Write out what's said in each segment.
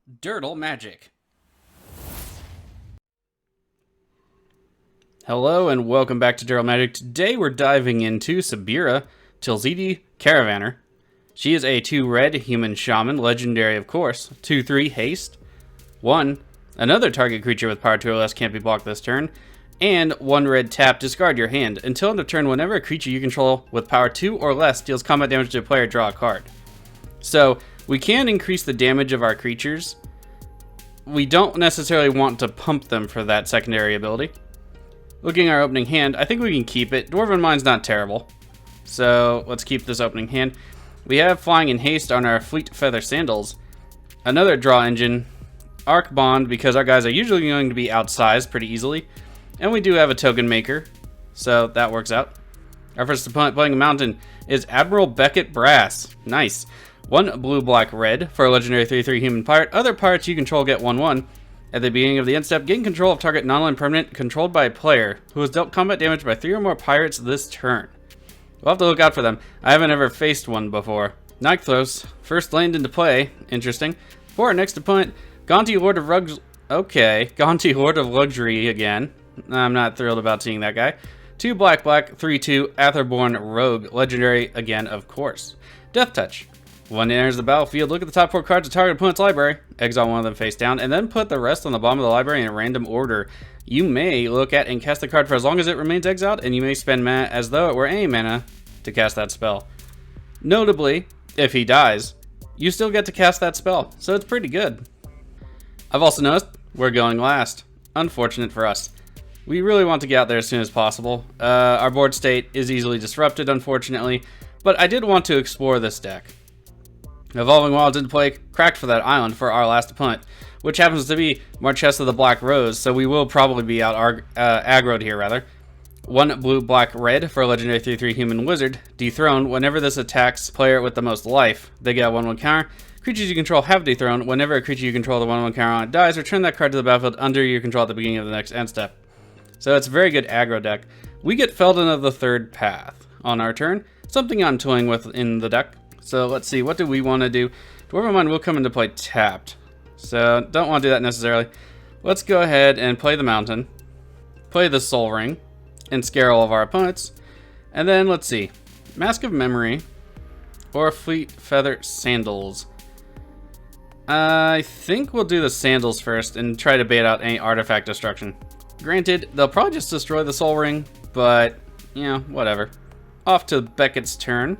Durdle magic. Hello and welcome back to Durdle Magic. Today we're diving into Subira, Tulzidi, Caravanner. She is a 2-red human shaman, legendary of course, 2/3 haste, 1, another target creature with power 2 or less can't be blocked this turn, and 1 red tap, discard your hand. Until end of turn, whenever a creature you control with power 2 or less deals combat damage to a player, draw a card. So we can increase the damage of our creatures. We don't necessarily want to pump them for that secondary ability. Looking at our opening hand, I think we can keep it. Dwarven Mind's not terrible, so let's keep this opening hand. We have Flying and Haste on our Fleet Feather Sandals. Another draw engine, Arc Bond, because our guys are usually going to be outsized pretty easily. And we do have a Token Maker, so that works out. Our first opponent playing a mountain is Admiral Beckett Brass. Nice. 1 blue, black, red for a legendary 3/3 human pirate. Other pirates you control get 1/1. At the beginning of the end step, gain control of target non-land permanent controlled by a player who has dealt combat damage by 3 or more pirates this turn. We'll have to look out for them. I haven't ever faced one before. Nykthos, first land into play. Interesting. For our next opponent, Gonti, Lord of Rugs. Okay, Gonti, Lord of Luxury again. I'm not thrilled about seeing that guy. 2 black, black, 3/2, Atherborn Rogue, legendary again, of course. Death Touch. When it enters the battlefield, look at the top 4 cards of target opponent's library, exile one of them face down, and then put the rest on the bottom of the library in a random order. You may look at and cast the card for as long as it remains exiled, and you may spend mana as though it were any mana to cast that spell. Notably, if he dies, you still get to cast that spell, so it's pretty good. I've also noticed we're going last. Unfortunate for us. We really want to get out there as soon as possible. Our board state is easily disrupted, unfortunately, but I did want to explore this deck. Evolving Wilds into play, cracked for that island for our last opponent, which happens to be Marchesa the Black Rose, so we will probably be out aggroed here, rather. 1 blue, black, red for a legendary 3/3 human wizard. Dethrone, whenever this attacks player with the most life, they get a 1/1 counter. Creatures you control have Dethrone. Whenever a creature you control the 1/1 counter on it dies, return that card to the battlefield under your control at the beginning of the next end step. So it's a very good aggro deck. We get Felden of the Third Path on our turn, something I'm toying with in the deck. So let's see, what do we want to do? Dwarven Mind will come into play tapped, so don't want to do that necessarily. Let's go ahead and play the mountain, play the Soul Ring, and scare all of our opponents. And then let's see, Mask of Memory or Fleet Feather Sandals. I think we'll do the Sandals first and try to bait out any artifact destruction. Granted, they'll probably just destroy the Soul Ring, but, you know, whatever. Off to Beckett's turn.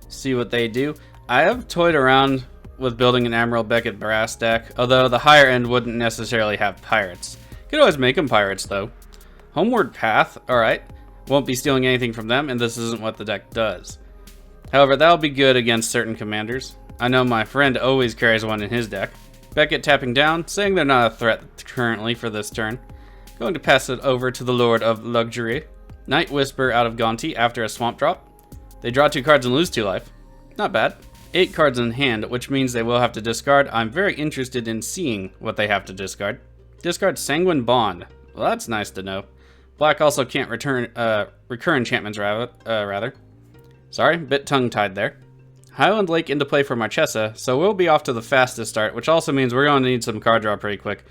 See what they do. I have toyed around with building an Admiral Beckett Brass deck, although the higher end wouldn't necessarily have pirates. Could always make them pirates, though. Homeward Path, alright. Won't be stealing anything from them, and this isn't what the deck does. However, that'll be good against certain commanders. I know my friend always carries one in his deck. Beckett tapping down, saying they're not a threat currently for this turn. Going to pass it over to the Lord of Luxury. Night Whisper out of Gonti after a swamp drop. They draw 2 cards and lose 2 life. Not bad. 8 cards in hand, which means they will have to discard. I'm very interested in seeing what they have to discard. Discard Sanguine Bond. Well, that's nice to know. Black also can't recur enchantments, rather. Sorry, bit tongue-tied there. Highland Lake into play for Marchesa, so we'll be off to the fastest start, which also means we're going to need some card draw pretty quick.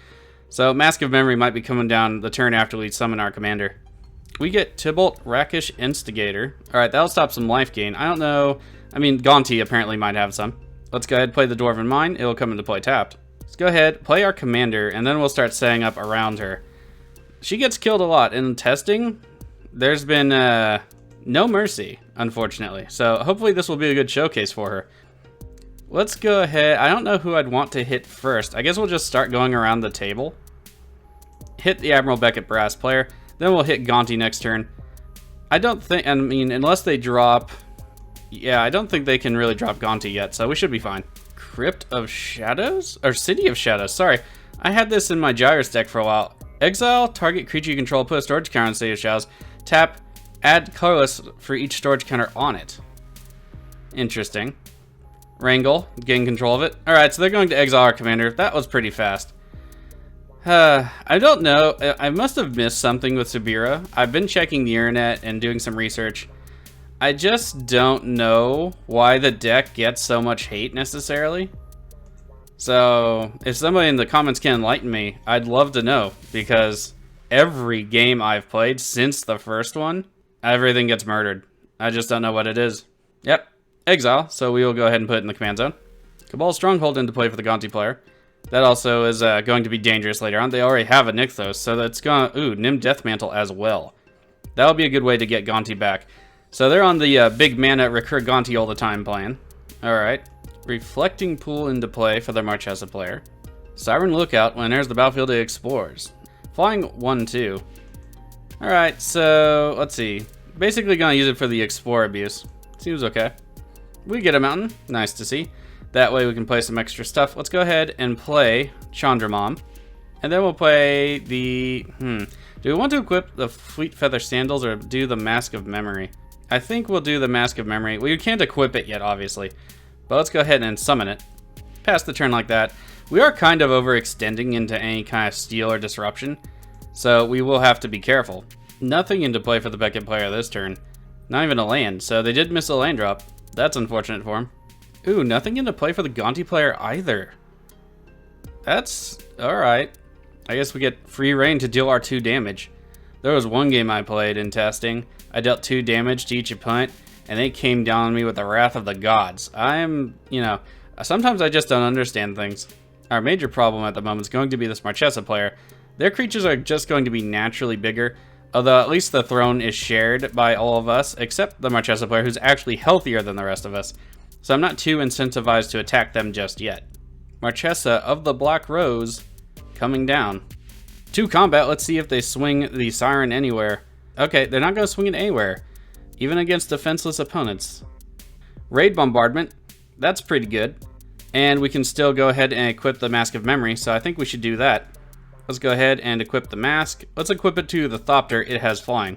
So Mask of Memory might be coming down the turn after we summon our commander. We get Tybalt, Rakish Instigator. Alright, that'll stop some life gain. I don't know. I mean, Gonti apparently might have some. Let's go ahead and play the Dwarven Mine. It'll come into play tapped. Let's go ahead, play our commander, and then we'll start setting up around her. She gets killed a lot. In testing, there's been no mercy, unfortunately. So hopefully this will be a good showcase for her. Let's go ahead. I don't know who I'd want to hit first. I guess we'll just start going around the table. Hit the Admiral Beckett Brass player. Then we'll hit Gonti next turn. I don't think, I mean, unless they drop... Yeah, I don't think they can really drop Gonti yet, so we should be fine. Crypt of Shadows? Or City of Shadows, sorry. I had this in my Gyrus deck for a while. Exile, target creature you control, put a storage counter on City of Shadows. Tap, add colorless for each storage counter on it. Interesting. Wrangle, gain control of it. Alright, so they're going to exile our commander. That was pretty fast. I don't know. I must have missed something with Subira. I've been checking the internet and doing some research. I just don't know why the deck gets so much hate necessarily. So if somebody in the comments can enlighten me, I'd love to know, because every game I've played since the first one, everything gets murdered. I just don't know what it is. Yep, exile, so we will go ahead and put it in the command zone. Cabal Stronghold into play for the Gonti player. That also is going to be dangerous later on. They already have a Nykthos, so that's gonna... Ooh, Nim Deathmantle as well. That'll be a good way to get Gonti back. So they're on the big mana recur Gonti all the time plan. Alright. Reflecting Pool into play for the Marchesa player. Siren Lookout when enters the battlefield it explores. Flying 1-2. Alright, so let's see. Basically gonna use it for the Explore abuse. Seems okay. We get a mountain. Nice to see. That way we can play some extra stuff. Let's go ahead and play Chandramom. And then we'll play the... Do we want to equip the Fleet Feather Sandals or do the Mask of Memory? I think we'll do the Mask of Memory. Well, you can't equip it yet, obviously. But let's go ahead and summon it. Pass the turn like that. We are kind of overextending into any kind of steal or disruption, so we will have to be careful. Nothing into play for the Beckett player this turn. Not even a land, so they did miss a land drop. That's unfortunate for him. Ooh, nothing into play for the Gonti player either. That's alright. I guess we get free reign to deal our 2 damage. There was one game I played in testing. I dealt 2 damage to each opponent, and they came down on me with the wrath of the gods. Sometimes I just don't understand things. Our major problem at the moment is going to be this Marchesa player. Their creatures are just going to be naturally bigger, although at least the throne is shared by all of us, except the Marchesa player, who's actually healthier than the rest of us. So I'm not too incentivized to attack them just yet. Marchesa of the Black Rose coming down. To combat, let's see if they swing the Siren anywhere. Okay, they're not going to swing it anywhere, even against defenseless opponents. Raid Bombardment, that's pretty good. And we can still go ahead and equip the Mask of Memory, so I think we should do that. Let's go ahead and equip the mask. Let's equip it to the Thopter. It has flying.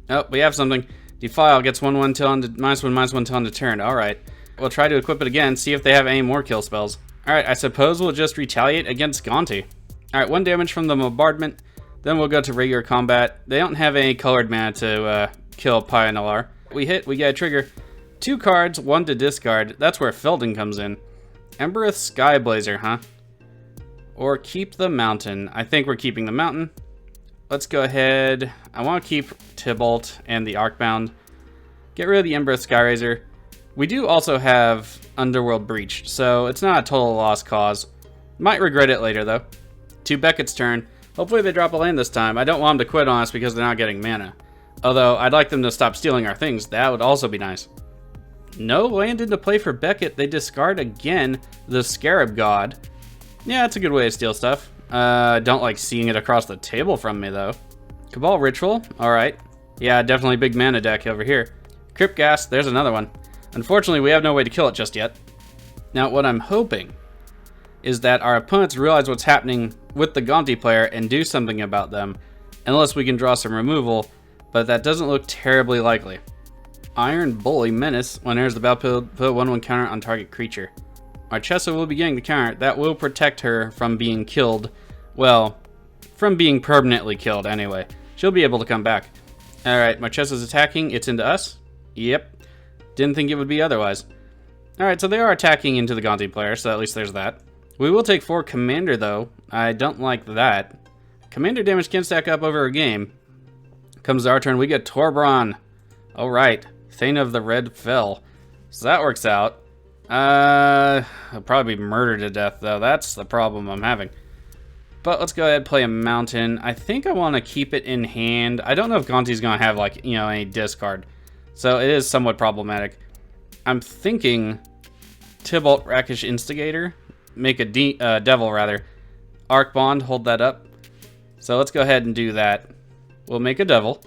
Oh, we have something. Defile gets -1/1 till on -1/-1 till on the turn. Alright. We'll try to equip it again, see if they have any more kill spells. Alright, I suppose we'll just retaliate against Gonti. Alright, 1 damage from the bombardment. Then we'll go to regular combat. They don't have any colored mana to kill Pioneer. We hit, we get a trigger. 2 cards, 1 to discard. That's where Feldon comes in. Embereth Skyblazer, huh? Or keep the mountain. I think we're keeping the mountain. Let's go ahead. I want to keep Tybalt and the Arcbound. Get rid of the Embereth Skyrazor. We do also have Underworld Breach, so it's not a total lost cause. Might regret it later, though. To Beckett's turn. Hopefully they drop a land this time. I don't want them to quit on us because they're not getting mana. Although, I'd like them to stop stealing our things. That would also be nice. No land into play for Beckett. They discard again the Scarab God. Yeah, that's a good way to steal stuff. I don't like seeing it across the table from me, though. Cabal Ritual. Alright. Yeah, definitely big mana deck over here. Crypt Gas. There's another one. Unfortunately, we have no way to kill it just yet. Now, what I'm hoping is that our opponents realize what's happening with the Gonti player and do something about them, unless we can draw some removal, but that doesn't look terribly likely. Iron Bully Menace. When enters the battlefield, put a 1/1 counter on target creature. Marchesa will be getting the counter. That will protect her from being killed. Well, from being permanently killed anyway. She'll be able to come back. Alright, Marchesa's attacking. It's into us. Yep. Didn't think it would be otherwise. Alright, so they are attacking into the Gonti player, so at least there's that. We will take 4 Commander, though. I don't like that. Commander damage can stack up over a game. Comes our turn. We get Torbran. Alright. Thane of the Red Fell. So that works out. I'll probably be murdered to death, though. That's the problem I'm having. But let's go ahead and play a mountain. I think I want to keep it in hand. I don't know if Gonti's going to have, like, any discard. So it is somewhat problematic. I'm thinking Tybalt Rakish Instigator. Make a Devil, rather. Arc Bond, hold that up. So let's go ahead and do that. We'll make a Devil.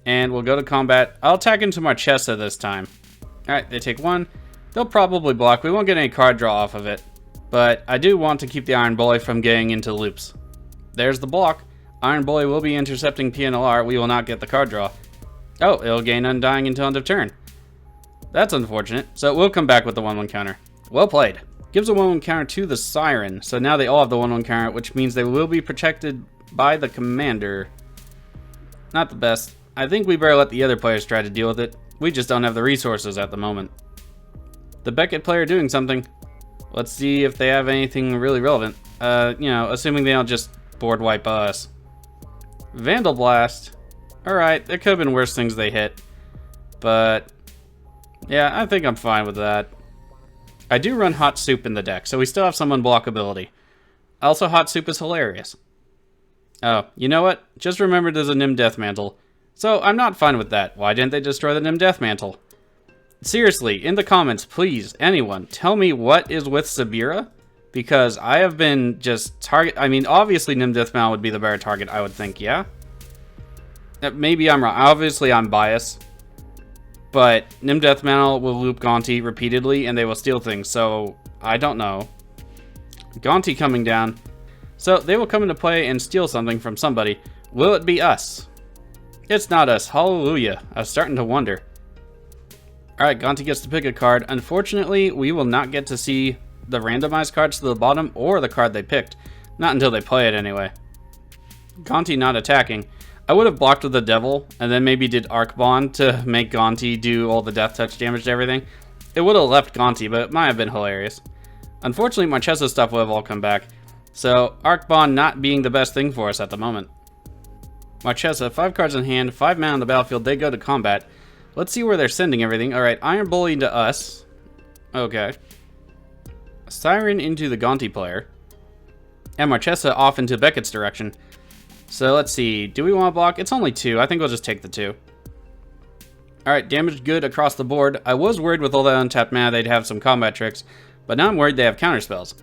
And we'll go to combat. I'll attack into Marchesa this time. Alright, they take 1. They'll probably block. We won't get any card draw off of it. But I do want to keep the Iron Bully from getting into loops. There's the block. Iron Bully will be intercepting PNLR. We will not get the card draw. Oh, it'll gain Undying until end of turn. That's unfortunate. So we'll come back with the 1/1 counter. Well played. Gives a 1/1 counter to the Siren. So now they all have the 1/1 counter, which means they will be protected by the Commander. Not the best. I think we better let the other players try to deal with it. We just don't have the resources at the moment. The Beckett player doing something. Let's see if they have anything really relevant. You know, assuming they don't just board wipe us. Vandal Blast. Alright, there could have been worse things they hit. But, yeah, I think I'm fine with that. I do run Hot Soup in the deck, so we still have some unblockability. Also, Hot Soup is hilarious. Oh, you know what? Just remembered there's a Nim Death Mantle. So, I'm not fine with that. Why didn't they destroy the Nim Death Mantle? Seriously, in the comments, please, anyone, tell me what is with Subira. Because I have been just I mean, obviously Nim Death Mantle would be the better target, I would think, yeah? Maybe I'm wrong. Obviously, I'm biased. But Nim Death Mantle will loop Gonti repeatedly, and they will steal things, so I don't know. Gonti coming down. So they will come into play and steal something from somebody. Will it be us? It's not us. Hallelujah. I was starting to wonder. Alright, Gonti gets to pick a card. Unfortunately, we will not get to see the randomized cards to the bottom or the card they picked. Not until they play it anyway. Gonti not attacking. I would have blocked with the Devil and then maybe did Arc Bond to make Gonti do all the death touch damage to everything. It would have left Gonti, but it might have been hilarious. Unfortunately, Marchesa's stuff would have all come back. So, Arc Bond not being the best thing for us at the moment. Marchesa, 5 cards in hand, 5 mana on the battlefield, they go to combat. Let's see where they're sending everything. Alright, Iron Bully to us. Okay. Siren into the Gonti player. And Marchesa off into Beckett's direction. So let's see. Do we want to block? It's only 2. I think we'll just take the 2. Alright, damage good across the board. I was worried with all that untapped mana they'd have some combat tricks. But now I'm worried they have counterspells.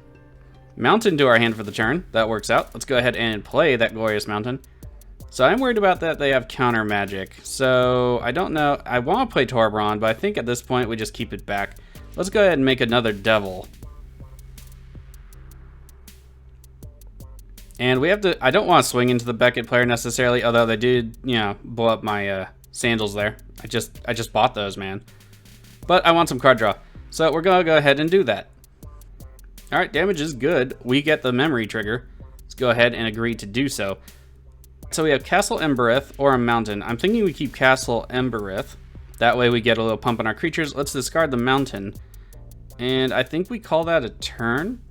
Mountain to our hand for the turn. That works out. Let's go ahead and play that Glorious Mountain. So I'm worried about that they have counter magic. So I don't know. I want to play Torbran, but I think at this point we just keep it back. Let's go ahead and make another Devil. And we have to... I don't want to swing into the Beckett player necessarily, although they did, you know, blow up my sandals there. I just bought those, man. But I want some card draw. So we're going to go ahead and do that. Alright, damage is good. We get the memory trigger. Let's go ahead and agree to do so. So we have Castle Embereth or a Mountain. I'm thinking we keep Castle Embereth. That way we get a little pump on our creatures. Let's discard the Mountain. And I think we call that a turn.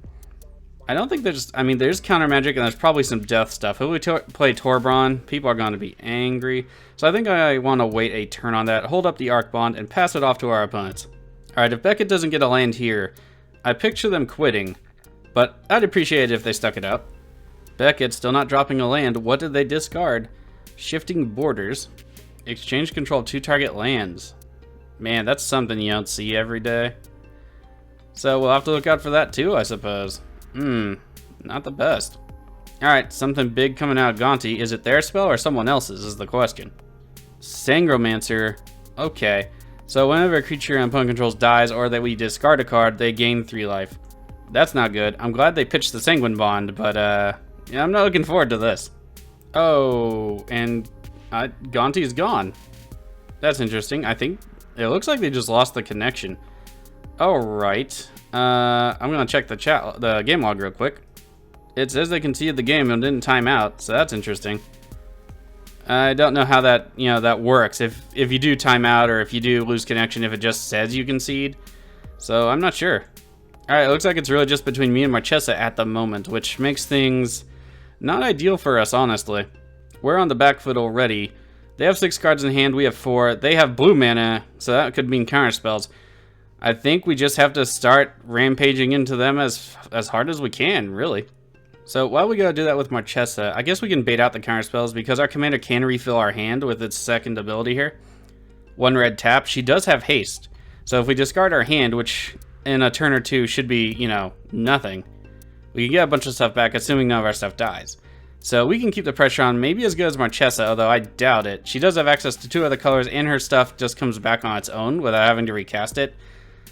I don't think there's... I mean, there's counter magic and there's probably some death stuff. If we play Torbran, people are going to be angry. So I think I want to wait a turn on that, hold up the Arc Bond, and pass it off to our opponents. Alright, if Beckett doesn't get a land here, I picture them quitting, but I'd appreciate it if they stuck it out. Beckett still not dropping a land. What did they discard? Shifting Borders. Exchange control of 2 target lands. Man, that's something you don't see every day. So we'll have to look out for that too, I suppose. Not the best. Alright, something big coming out of Gonti. Is it their spell or someone else's is the question. Sangromancer. Okay. So whenever a creature an opponent controls dies or that we discard a card, they gain 3 life. That's not good. I'm glad they pitched the Sanguine Bond, but yeah, I'm not looking forward to this. Oh, and Gonti's gone. That's interesting. I think it looks like they just lost the connection. Alright. I'm gonna check the game log real quick. It says they conceded the game and didn't time out, so that's interesting. I don't know how that, you know, that works. If you do time out or if you do lose connection, if it just says you concede. So I'm not sure. Alright, it looks like it's really just between me and Marchesa at the moment, which makes things not ideal for us, honestly. We're on the back foot already. They have 6 cards in hand, we have 4. They have blue mana, so that could mean counter spells. I think we just have to start rampaging into them as hard as we can, really. So while we gotta do that with Marchesa, I guess we can bait out the counter spells because our commander can refill our hand with its second ability here. 1 red tap. She does have haste. So if we discard our hand, which in a turn or 2 should be, you know, nothing, we can get a bunch of stuff back, assuming none of our stuff dies. So we can keep the pressure on, maybe as good as Marchesa, although I doubt it. She does have access to 2 other colors, and her stuff just comes back on its own without having to recast it.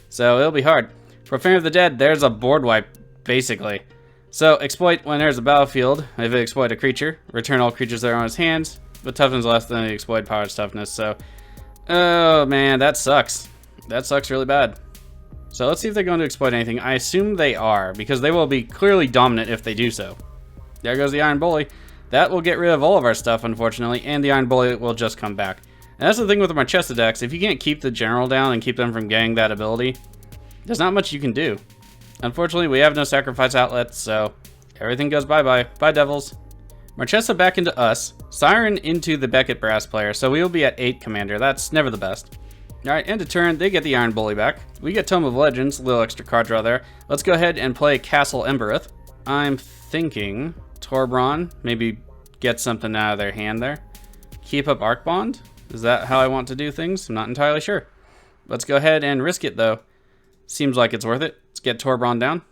So it'll be hard. Profane of the Dead, there's a board wipe, basically. So, exploit when there's a battlefield. If it exploit a creature, return all creatures that are on his hands, but toughness less than the exploit power's toughness. So, oh man, that sucks. That sucks really bad. So let's see if they're going to exploit anything. I assume they are, because they will be clearly dominant if they do so. There goes the Iron Bully. That will get rid of all of our stuff, unfortunately, and the Iron Bully will just come back. And that's the thing with the Marchesa decks. If you can't keep the general down and keep them from getting that ability, there's not much you can do. Unfortunately, we have no sacrifice outlets, so everything goes bye-bye. Bye, Devils. Marchesa back into us. Siren into the Beckett Brass player, so we will be at 8 commander. That's never the best. Alright, end of turn. They get the Iron Bully back. We get Tome of Legends. A little extra card draw there. Let's go ahead and play Castle Embereth. I'm thinking Torbran. Maybe get something out of their hand there. Keep up Arc Bond. Is that how I want to do things? I'm not entirely sure. Let's go ahead and risk it, though. Seems like it's worth it. Let's get Torbran down.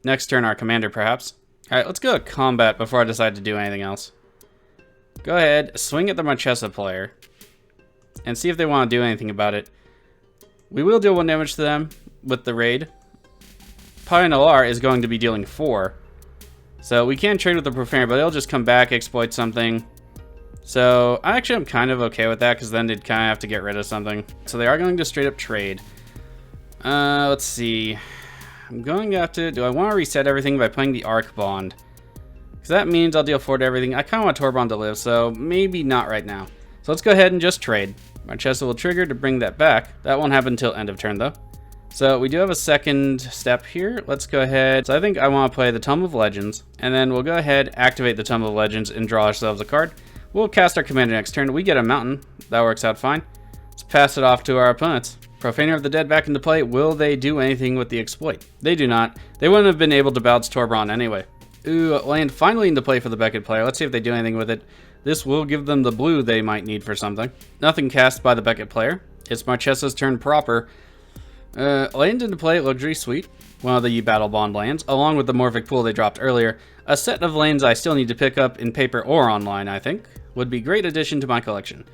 Next turn, our commander, perhaps. Alright, let's go to combat before I decide to do anything else. Go ahead, swing at the Marchesa player, and see if they want to do anything about it. We will deal 1 damage to them with the raid. Pioneer is going to be dealing 4. So we can trade with the Profaner, but they'll just come back, exploit something. So I'm kind of okay with that, because then they'd kind of have to get rid of something. So they are going to straight up trade. Let's see. I'm going to have to... Do I want to reset everything by playing the Arc Bond? Because that means I'll deal 4 to everything. I kind of want Torbran to live, so maybe not right now. So let's go ahead and just trade. Marchesa will trigger to bring that back. That won't happen until end of turn, though. So we do have a second step here. Let's go ahead. So I think I want to play the Tome of Legends. And then we'll go ahead, activate the Tome of Legends, and draw ourselves a card. We'll cast our commander next turn. We get a mountain. That works out fine. Let's pass it off to our opponents. Profaner of the Dead back into play. Will they do anything with the exploit? They do not. They wouldn't have been able to bounce Torbran anyway. Ooh, land finally into play for the Beckett player. Let's see if they do anything with it. This will give them the blue they might need for something. Nothing cast by the Beckett player. It's Marchesa's turn proper. Land into play, Luxury Suite. One of the Battle Bond lands, along with the Morphic Pool they dropped earlier. A set of lands I still need to pick up in paper or online, I think. Would be great addition to my collection.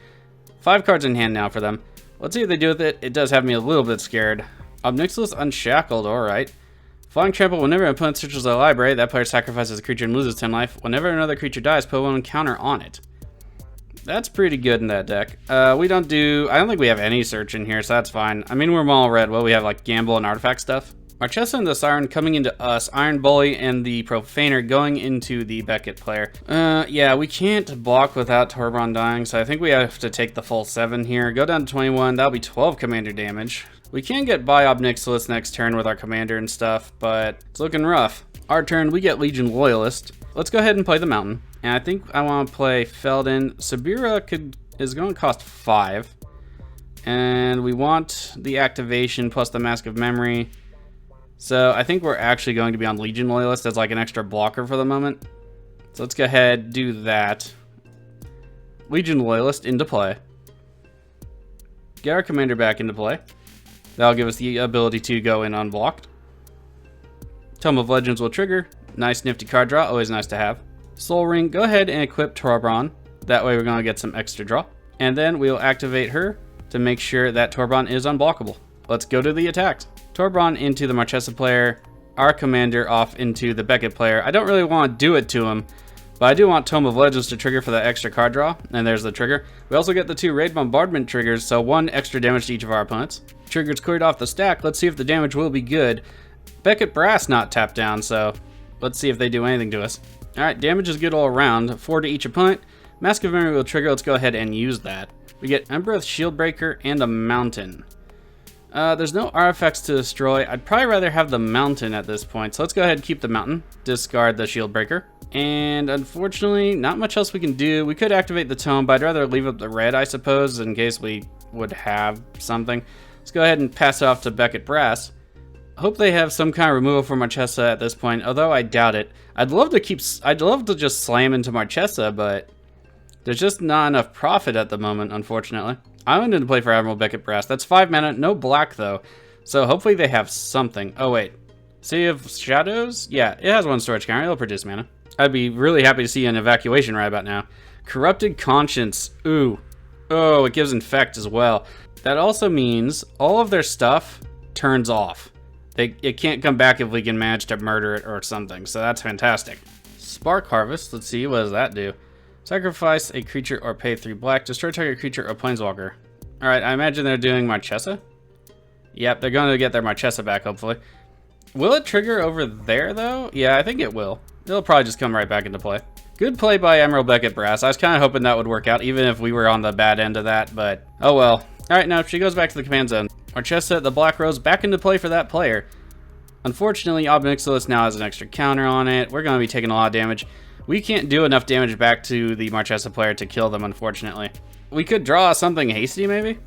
5 cards in hand now for them. Let's see what they do with it. It does have me a little bit scared. Obnixilis Unshackled, alright. Flying Trample, whenever an opponent searches a library, that player sacrifices a creature and loses 10 life. Whenever another creature dies, put 1 counter on it. That's pretty good in that deck. I don't think we have any search in here, so that's fine. I mean, we're mono red. Well, we have like Gamble and Artifact stuff. Marchesa and the Siren coming into us. Iron Bully and the Profaner going into the Beckett player. Yeah, we can't block without Torbran dying, so I think we have to take the full 7 here. Go down to 21. That'll be 12 commander damage. We can get by Obnixilis next turn with our commander and stuff, but it's looking rough. Our turn, we get Legion Loyalist. Let's go ahead and play the Mountain. And I think I want to play Feldon. Subira is going to cost 5. And we want the activation plus the Mask of Memory. So I think we're actually going to be on Legion Loyalist as like an extra blocker for the moment. So let's go ahead, do that. Legion Loyalist into play. Get our commander back into play. That'll give us the ability to go in unblocked. Tome of Legends will trigger. Nice nifty card draw, always nice to have. Soul Ring, go ahead and equip Torbran. That way we're going to get some extra draw. And then we'll activate her to make sure that Torbran is unblockable. Let's go to the attacks. Torbran into the Marchesa player, our commander off into the Beckett player. I don't really want to do it to him, but I do want Tome of Legends to trigger for that extra card draw, and there's the trigger. We also get the 2 Raid Bombardment triggers, so 1 extra damage to each of our opponents. Trigger's cleared off the stack. Let's see if the damage will be good. Beckett Brass not tapped down, so let's see if they do anything to us. Alright, damage is good all around. 4 to each opponent. Mask of Memory will trigger. Let's go ahead and use that. We get Embereth, Shieldbreaker, and a Mountain. There's no artifacts to destroy. I'd probably rather have the Mountain at this point. So let's go ahead and keep the Mountain. Discard the Shieldbreaker. And unfortunately, not much else we can do. We could activate the Tome, but I'd rather leave up the red, I suppose, in case we would have something. Let's go ahead and pass it off to Beckett Brass. Hope they have some kind of removal for Marchesa at this point, although I doubt it. I'd love to just slam into Marchesa, but there's just not enough profit at the moment, unfortunately. I went into play for Admiral Beckett Brass. That's 5 mana, no black though. So hopefully they have something. Oh wait, Sea of Shadows? Yeah, it has 1 storage counter, it'll produce mana. I'd be really happy to see an evacuation right about now. Corrupted Conscience, ooh. Oh, it gives Infect as well. That also means all of their stuff turns off. It can't come back if we can manage to murder it or something, so that's fantastic. Spark Harvest, let's see, what does that do? Sacrifice a creature or pay 3 black, destroy target creature or planeswalker. Alright, I imagine they're doing Marchesa. Yep, they're going to get their Marchesa back, hopefully. Will it trigger over there, though? Yeah, I think it will. It'll probably just come right back into play. Good play by Emerald Beckett Brass. I was kind of hoping that would work out, even if we were on the bad end of that, but oh well. Alright, now she goes back to the command zone. Marchesa, the Black Rose, back into play for that player. Unfortunately, Obnixilis now has an extra counter on it. We're going to be taking a lot of damage. We can't do enough damage back to the Marchesa player to kill them, unfortunately. We could draw something hasty, maybe?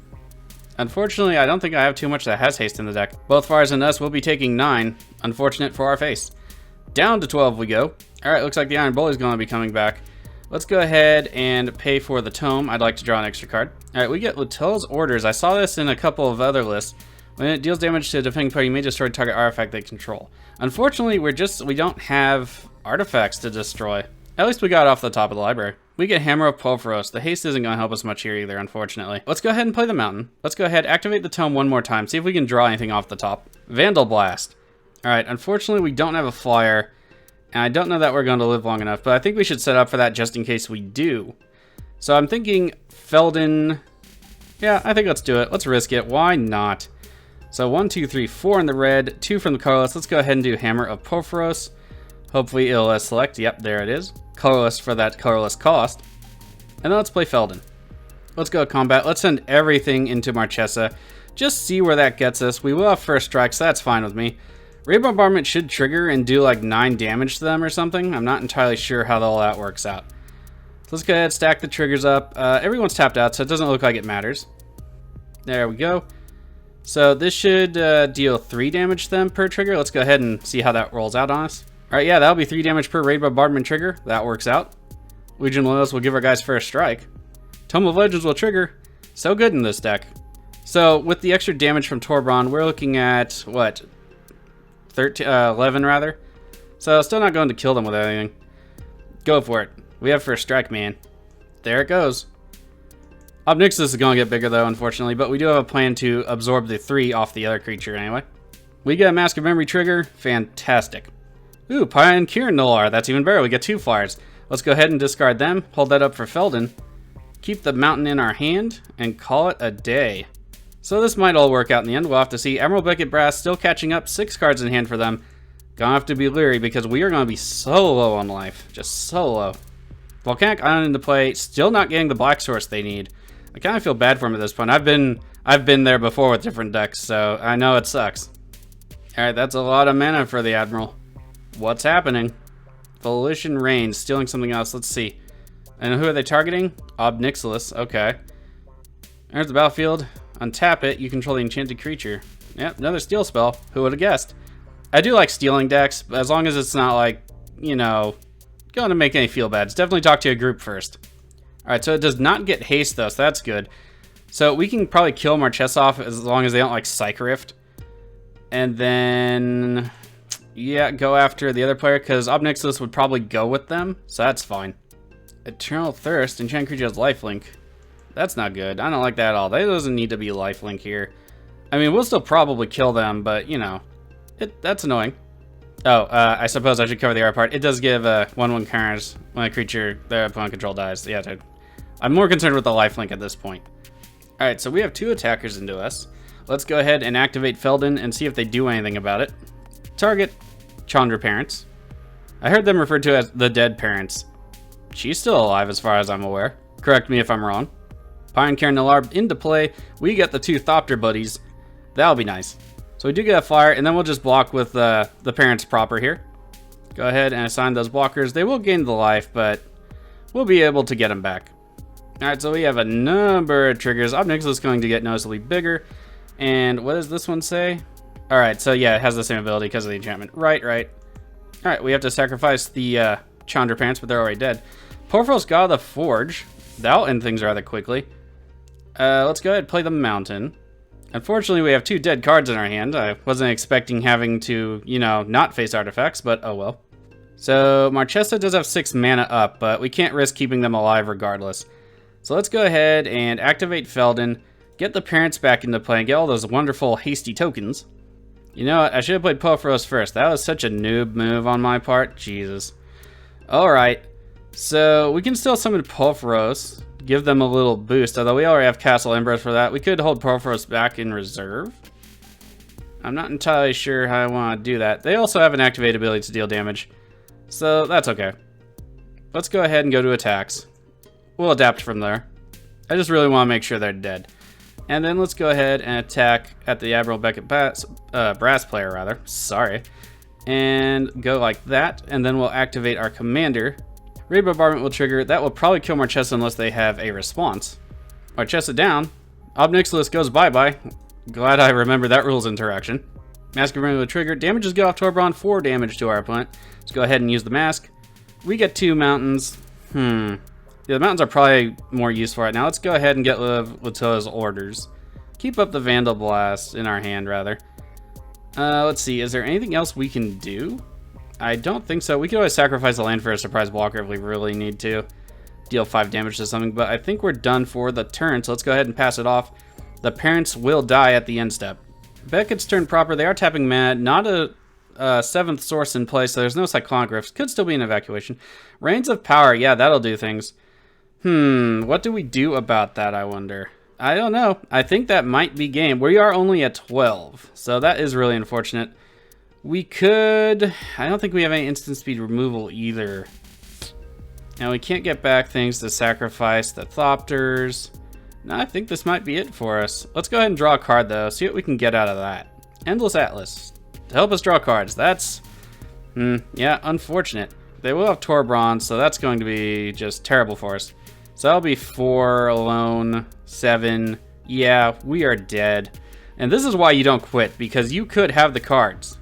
Unfortunately, I don't think I have too much that has haste in the deck. Both Fires and us will be taking 9. Unfortunate for our face. Down to 12 we go. Alright, looks like the Iron Bully is going to be coming back. Let's go ahead and pay for the Tome. I'd like to draw an extra card. Alright, we get Latel's Orders. I saw this in a couple of other lists. When it deals damage to a defending player, you may destroy target artifact they control. Unfortunately, we don't have artifacts to destroy. At least we got off the top of the library. We get Hammer of Pulveros. The haste isn't going to help us much here either, unfortunately. Let's go ahead and play the Mountain. Let's go ahead, activate the Tome one more time, see if we can draw anything off the top. Vandal Blast. Alright, unfortunately we don't have a flyer, and I don't know that we're going to live long enough, but I think we should set up for that just in case we do. So I'm thinking Feldon. Yeah, I think let's do it. Let's risk it. Why not? So 1, 2, 3, 4 in the red, 2 from the colorless. Let's go ahead and do Hammer of Pulveros. Hopefully it'll select. Yep, there it is. Colorless for that colorless cost. And then let's play Feldon. Let's go combat. Let's send everything into Marchesa. Just see where that gets us. We will have first strike, so that's fine with me. Ray Bombardment should trigger and do like 9 damage to them or something. I'm not entirely sure how all that works out. So let's go ahead and stack the triggers up. Everyone's tapped out, so it doesn't look like it matters. There we go. So this should deal 3 damage to them per trigger. Let's go ahead and see how that rolls out on us. Alright, yeah, that'll be 3 damage per Raid Bombardment trigger. That works out. Legion Loyals will give our guys first strike. Tome of Legends will trigger. So good in this deck. So with the extra damage from Torbran, we're looking at, what? 11 rather? So still not going to kill them with anything. Go for it. We have first strike, man. There it goes. Obnixilis is going to get bigger though, unfortunately, but we do have a plan to absorb the 3 off the other creature anyway. We get a Mask of Memory trigger. Fantastic. Ooh, Pioneer Nolar. That's even better. We get 2 flyers. Let's go ahead and discard them. Hold that up for Feldon. Keep the Mountain in our hand and call it a day. So this might all work out in the end. We'll have to see. Emerald Beckett Brass still catching up. 6 cards in hand for them. Gonna have to be leery because we are gonna be so low on life. Just so low. Volcanic Island into play. Still not getting the black source they need. I kind of feel bad for him at this point. I've been there before with different decks, so I know it sucks. Alright, that's a lot of mana for the Admiral. What's happening? Volition Reigns, stealing something else. Let's see. And who are they targeting? Obnixilis. Okay. There's the battlefield. Untap it. You control the enchanted creature. Yep, another steal spell. Who would have guessed? I do like stealing decks, but as long as it's not like, you know, going to make any feel bad. Definitely talk to a group first. Alright, so it does not get haste though, so that's good. So we can probably kill Marchesa off as long as they don't like Psych Rift. And then, yeah, go after the other player, because Obnixilis would probably go with them, so that's fine. Eternal Thirst, enchanted creature has lifelink. That's not good. I don't like that at all. There doesn't need to be lifelink here. I mean, we'll still probably kill them, but, you know, that's annoying. Oh, I suppose I should cover the other part. It does give 1/1 counters when a creature their opponent control dies. Yeah, dude. I'm more concerned with the lifelink at this point. Alright, so we have 2 attackers into us. Let's go ahead and activate Feldon and see if they do anything about it. Target Chandra Parents. I heard them referred to as the dead parents. She's still alive as far as I'm aware. Correct me if I'm wrong. Pioneer Nalarb into play. We get the 2 Thopter buddies. That'll be nice. So we do get a flyer, and then we'll just block with the parents proper here. Go ahead and assign those blockers. They will gain the life, but we'll be able to get them back. Alright, so we have a number of triggers. Obnixilis is going to get noticeably bigger. And what does this one say? Alright, so yeah, it has the same ability because of the enchantment. Right. Alright, we have to sacrifice the Chandra Parents, but they're already dead. Porphyros God of the Forge. That'll end things rather quickly. Let's go ahead and play the Mountain. Unfortunately, we have 2 dead cards in our hand. I wasn't expecting having to, you know, not face artifacts, but oh well. So, Marchesa does have 6 mana up, but we can't risk keeping them alive regardless. So let's go ahead and activate Feldon, get the parents back into play, and get all those wonderful hasty tokens. You know what? I should have played Porphyros first. That was such a noob move on my part. Jesus. Alright. So, we can still summon Porphyros. Give them a little boost, although we already have Castle Embers for that. We could hold Porphyros back in reserve. I'm not entirely sure how I want to do that. They also have an activated ability to deal damage, so that's okay. Let's go ahead and go to attacks. We'll adapt from there. I just really want to make sure they're dead. And then let's go ahead and attack at the Admiral Beckett brass player, rather. Sorry. And go like that, and then we'll activate our commander. Raid Bombardment will trigger. That will probably kill Marchesa unless they have a response. Marchesa down. Ob Nixilis goes bye-bye. Glad I remember that rules interaction. Mask of Rain will trigger. Damages go off Torbran, 4 damage to our opponent. Let's go ahead and use the mask. We get 2 mountains. Yeah, the mountains are probably more useful right now. Let's go ahead and get rid of Latilla's orders. Keep up the Vandal Blast in our hand, rather. Let's see, is there anything else we can do? I don't think so. We could always sacrifice a land for a surprise blocker if we really need to. Deal 5 damage to something, but I think we're done for the turn, so let's go ahead and pass it off. The parents will die at the end step. Beckett's turn proper. They are tapping mana. Not a 7th source in play, so there's no Cyclonic Rifts. Could still be an evacuation. Reigns of Power, yeah, that'll do things. What do we do about that, I wonder? I don't know. I think that might be game. We are only at 12, so that is really unfortunate. We could... I don't think we have any instant speed removal either. And we can't get back things to sacrifice the Thopters. No, I think this might be it for us. Let's go ahead and draw a card, though. See what we can get out of that. Endless Atlas. To help us draw cards. That's... yeah, unfortunate. They will have Torbran, so that's going to be just terrible for us. So that'll be 4 alone, 7. Yeah, we are dead. And this is why you don't quit, because you could have the cards.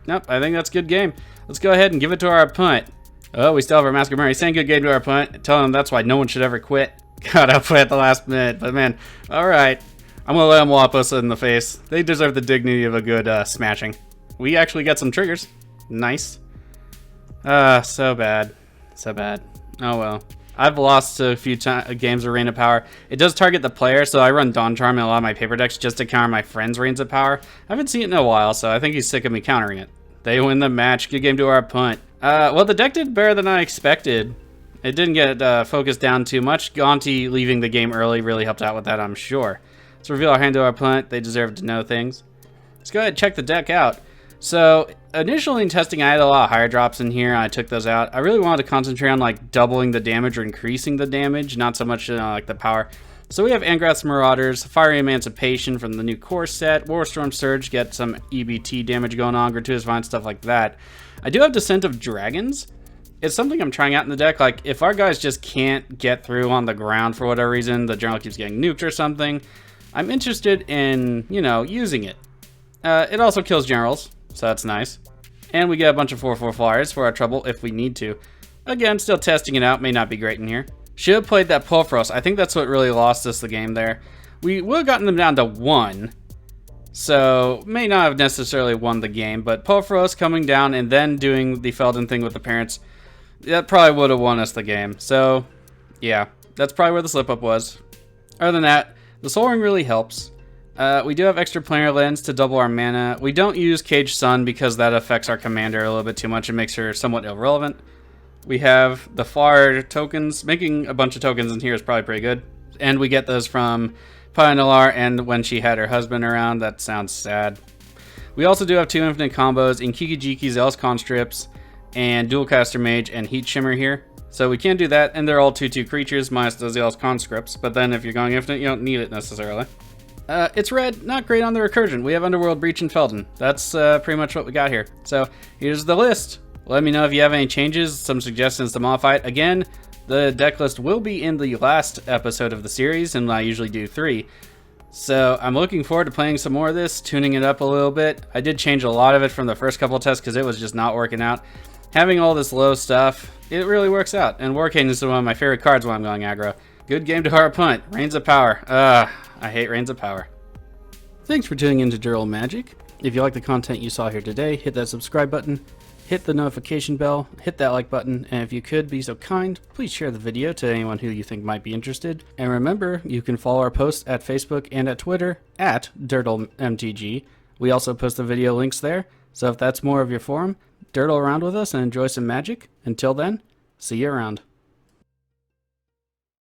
Nope, I think that's a good game. Let's go ahead and give it to our opponent. Oh, we still have our Mask of Murray. Saying good game to our opponent. Telling them that's why no one should ever quit. God, I'll play at the last minute. But man, alright. I'm going to let them whop us in the face. They deserve the dignity of a good smashing. We actually get some triggers. Nice. So bad. So bad. Oh well. I've lost a few games of Reign of Power. It does target the player, so I run Dawn Charm in a lot of my paper decks just to counter my friend's Reigns of Power. I haven't seen it in a while, so I think he's sick of me countering it. They win the match. Good game to our opponent. Well, the deck did better than I expected. It didn't get focused down too much. Gonti leaving the game early really helped out with that, I'm sure. Let's reveal our hand to our opponent. They deserve to know things. Let's go ahead and check the deck out. So, initially in testing, I had a lot of higher drops in here. I took those out. I really wanted to concentrate on like doubling the damage or increasing the damage, not so much like the power. So we have Angrath's Marauders, Fiery Emancipation from the new core set, Warstorm Surge, get some EBT damage going on, Gratuitous Vine, stuff like that. I do have Descent of Dragons. It's something I'm trying out in the deck. Like, if our guys just can't get through on the ground for whatever reason, the general keeps getting nuked or something, I'm interested in, you know, using it. It also kills generals, so that's nice. And we get a bunch of 4/4 flyers for our trouble if we need to. Again, still testing it out, may not be great in here. Should have played that Pulfros. I think that's what really lost us the game there. We would have gotten them down to 1, so may not have necessarily won the game, but Pulfros coming down and then doing the Felden thing with the parents, that probably would have won us the game. So, yeah, that's probably where the slip-up was. Other than that, the Soul Ring really helps. We do have extra planar lens to double our mana. We don't use Cage Sun because that affects our commander a little bit too much and makes her somewhat irrelevant. We have the Far tokens. Making a bunch of tokens in here is probably pretty good. And we get those from Pioneer and when she had her husband around. That sounds sad. We also do have 2 infinite combos in Kikijiki, Zealous Constrips, and Dualcaster Mage and Heat Shimmer here. So we can do that, and they're all 2/2 creatures minus the Zealous Conscripts. But then if you're going infinite, you don't need it necessarily. It's red, not great on the recursion. We have Underworld, Breach, and Felden. That's pretty much what we got here. So here's the list. Let me know if you have any changes, some suggestions to modify it. Again, the deck list will be in the last episode of the series, and I usually do 3. So I'm looking forward to playing some more of this, tuning it up a little bit. I did change a lot of it from the first couple of tests because it was just not working out. Having all this low stuff, it really works out. And Warcane is one of my favorite cards when I'm going aggro. Good game to our opponent. Reigns of Power. I hate Reigns of Power. Thanks for tuning in to Durdle Magic. If you like the content you saw here today, hit that subscribe button, hit the notification bell, hit that like button, and if you could be so kind, please share the video to anyone who you think might be interested. And remember, you can follow our posts at Facebook and at Twitter at DurdleMTG. We also post the video links there, so if that's more of your forum, Durdle around with us and enjoy some magic. Until then, see you around.